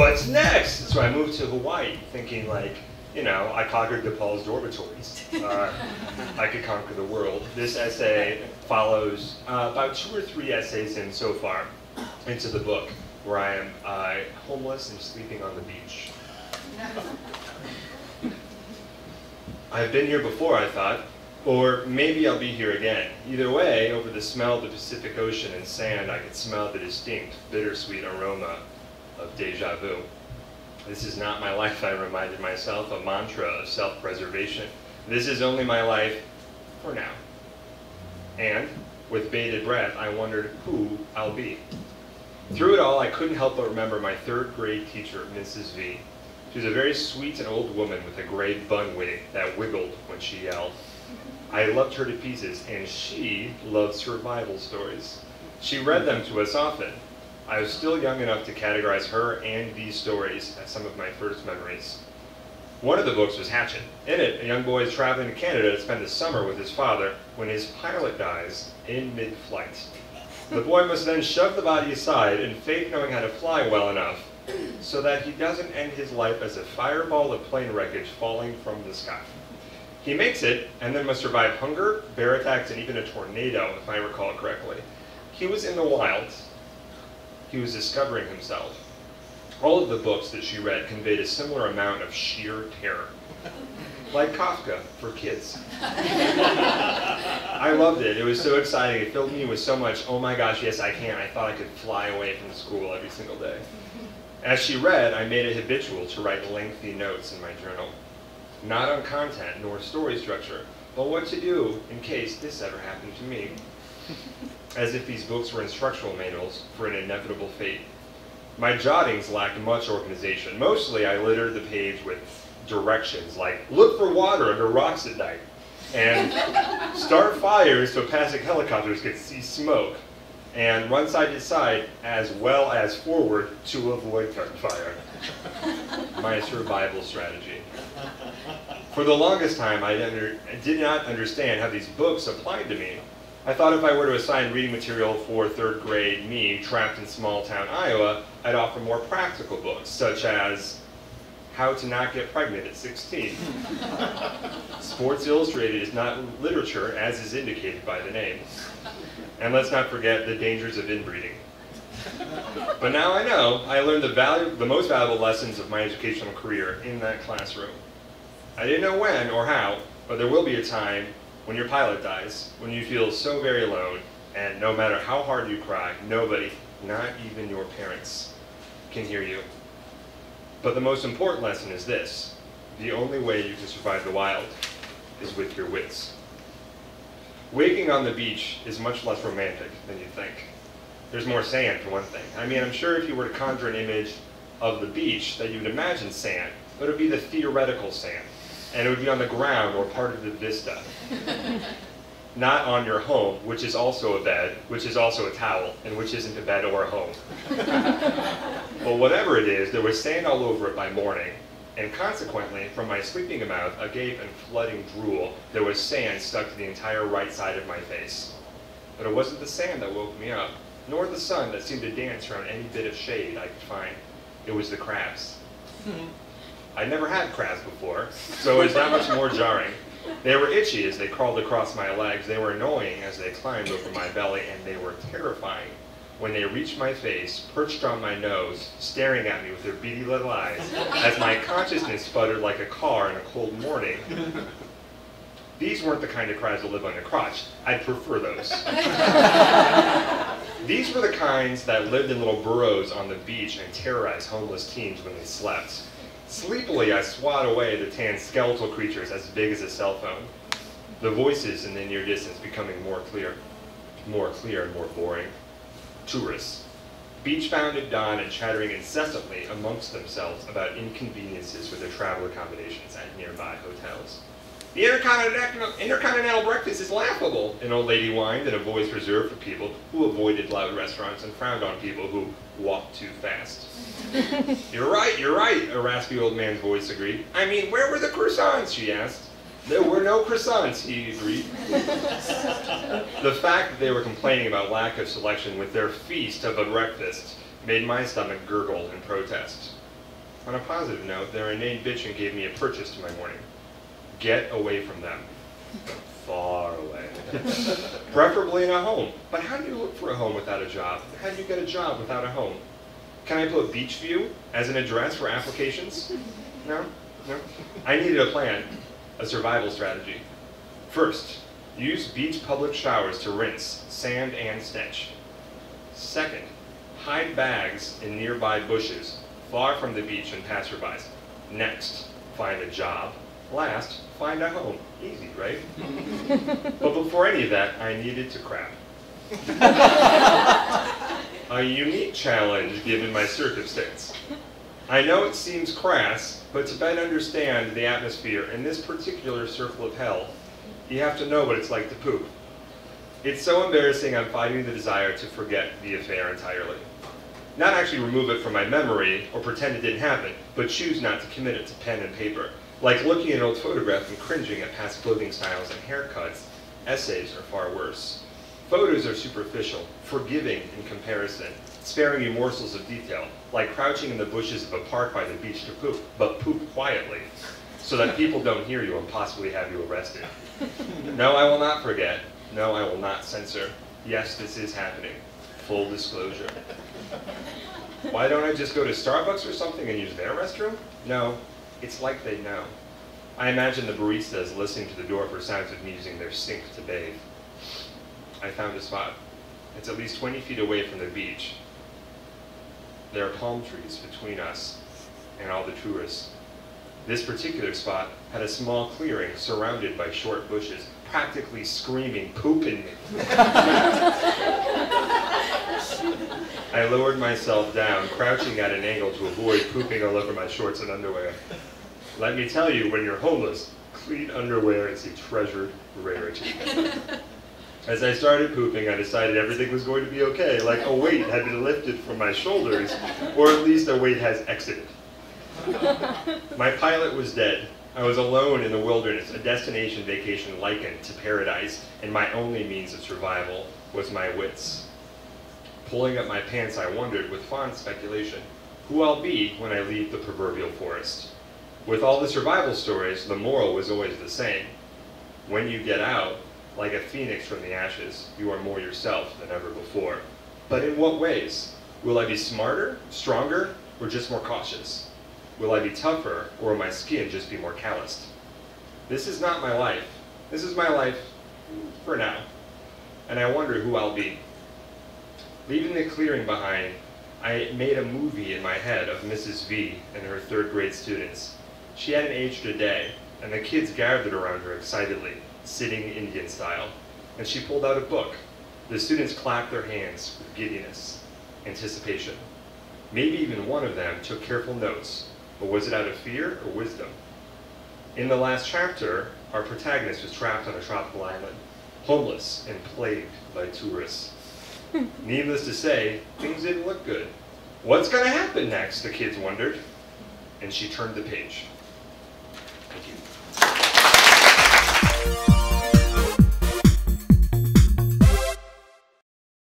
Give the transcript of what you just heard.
what's next? So I moved to Hawaii thinking like, you know, I conquered Nepal's dormitories. I could conquer the world. This essay follows about 2 or 3 essays in so far into the book where I am homeless and sleeping on the beach. I've been here before, I thought, or maybe I'll be here again. Either way, over the smell of the Pacific Ocean and sand, I could smell the distinct, bittersweet aroma of deja vu. This is not my life, I reminded myself, a mantra of self-preservation. This is only my life for now. And, with bated breath, I wondered who I'll be. Through it all, I couldn't help but remember my 3rd grade teacher, Mrs. V. She was a very sweet and old woman with a gray bun wig that wiggled when she yelled. I loved her to pieces, and she loved survival stories. She read them to us often. I was still young enough to categorize her and these stories as some of my first memories. One of the books was Hatchet. In it, a young boy is traveling to Canada to spend the summer with his father when his pilot dies in mid-flight. The boy must then shove the body aside and fake knowing how to fly well enough so that he doesn't end his life as a fireball of plane wreckage falling from the sky. He makes it, and then must survive hunger, bear attacks, and even a tornado, if I recall correctly. He was in the wilds. He was discovering himself. All of the books that she read conveyed a similar amount of sheer terror. Like Kafka for kids. I loved it. It was so exciting. It filled me with so much, oh my gosh, yes I can. I thought I could fly away from school every single day. As she read, I made it habitual to write lengthy notes in my journal. Not on content nor story structure, but what to do in case this ever happened to me. As if these books were instructional manuals for an inevitable fate. My jottings lacked much organization. Mostly I littered the page with directions like, look for water under rocks at night, and start fires so passing helicopters could see smoke, and run side to side as well as forward to avoid gunfire. My survival strategy. For the longest time, I did not understand how these books applied to me. I thought if I were to assign reading material for 3rd grade me trapped in small town Iowa, I'd offer more practical books, such as How to Not Get Pregnant at 16. Sports Illustrated is not literature, as is indicated by the name. And let's not forget the dangers of inbreeding. But now I know, I learned the most valuable lessons of my educational career in that classroom. I didn't know when or how, but there will be a time when your pilot dies, when you feel so very alone, and no matter how hard you cry, nobody, not even your parents, can hear you. But the most important lesson is this: the only way you can survive the wild is with your wits. Waking on the beach is much less romantic than you think. There's more sand, for one thing. I mean, I'm sure if you were to conjure an image of the beach, that you would imagine sand, but it would be the theoretical sand. And it would be on the ground or part of the vista. Not on your home, which is also a bed, which is also a towel, and which isn't a bed or a home. But whatever it is, there was sand all over it by morning, and consequently, from my sleeping mouth, agape and flooding drool, there was sand stuck to the entire right side of my face. But it wasn't the sand that woke me up, nor the sun that seemed to dance around any bit of shade I could find. It was the crabs. I'd never had crabs before, so it's not much more jarring. They were itchy as they crawled across my legs, they were annoying as they climbed over my belly, and they were terrifying when they reached my face, perched on my nose, staring at me with their beady little eyes, as my consciousness sputtered like a car in a cold morning. These weren't the kind of crabs that live on your crotch. I'd prefer those. These were the kinds that lived in little burrows on the beach and terrorized homeless teens when they slept. Sleepily, I swat away the tan skeletal creatures as big as a cell phone. The voices in the near distance becoming more clear and more boring. Tourists, beach-bound at dawn and chattering incessantly amongst themselves about inconveniences with their travel accommodations at nearby hotels. The intercontinental breakfast is laughable, an old lady whined in a voice reserved for people who avoided loud restaurants and frowned on people who walked too fast. You're right, a raspy old man's voice agreed. I mean, where were the croissants, she asked. There were no croissants, he agreed. The fact that they were complaining about lack of selection with their feast of a breakfast made my stomach gurgle in protest. On a positive note, their inane bitching gave me a purchase to my morning. Get away from them. Far away. Preferably in a home. But how do you look for a home without a job? How do you get a job without a home? Can I put Beachview as an address for applications? No? No? I needed a plan, a survival strategy. First, use beach public showers to rinse sand and stench. Second, hide bags in nearby bushes, far from the beach and passerbys. Next, find a job. Last, find a home. Easy, right? But before any of that, I needed to crap. A unique challenge given my circumstance. I know it seems crass, but to better understand the atmosphere in this particular circle of hell, you have to know what it's like to poop. It's so embarrassing I'm fighting the desire to forget the affair entirely. Not actually remove it from my memory or pretend it didn't happen, but choose not to commit it to pen and paper. Like looking at an old photograph and cringing at past clothing styles and haircuts, essays are far worse. Photos are superficial, forgiving in comparison, sparing you morsels of detail, like crouching in the bushes of a park by the beach to poop, but poop quietly, so that people don't hear you and possibly have you arrested. No, I will not forget. No, I will not censor. Yes, this is happening. Full disclosure. Why don't I just go to Starbucks or something and use their restroom? No, it's like they know. I imagine the baristas listening to the door for sounds of me using their sink to bathe. I found a spot. It's at least 20 feet away from the beach. There are palm trees between us and all the tourists. This particular spot had a small clearing surrounded by short bushes, practically screaming, "Poop in me." I lowered myself down, crouching at an angle to avoid pooping all over my shorts and underwear. Let me tell you, when you're homeless, clean underwear is a treasured rarity. As I started pooping, I decided everything was going to be okay, like a weight had been lifted from my shoulders, or at least a weight has exited. My pilot was dead. I was alone in the wilderness, a destination vacation likened to paradise, and my only means of survival was my wits. Pulling up my pants, I wondered, with fond speculation, who I'll be when I leave the proverbial forest. With all the survival stories, the moral was always the same. When you get out, like a phoenix from the ashes, you are more yourself than ever before. But in what ways? Will I be smarter, stronger, or just more cautious? Will I be tougher, or will my skin just be more calloused? This is not my life. This is my life for now. And I wonder who I'll be. Leaving the clearing behind, I made a movie in my head of Mrs. V and her third grade students. She hadn't aged a day, and the kids gathered around her excitedly, sitting Indian style, and she pulled out a book. The students clapped their hands with giddiness, anticipation. Maybe even one of them took careful notes, but was it out of fear or wisdom? In the last chapter, our protagonist was trapped on a tropical island, homeless and plagued by tourists. Needless to say, things didn't look good. What's going to happen next, the kids wondered. And she turned the page. Thank you.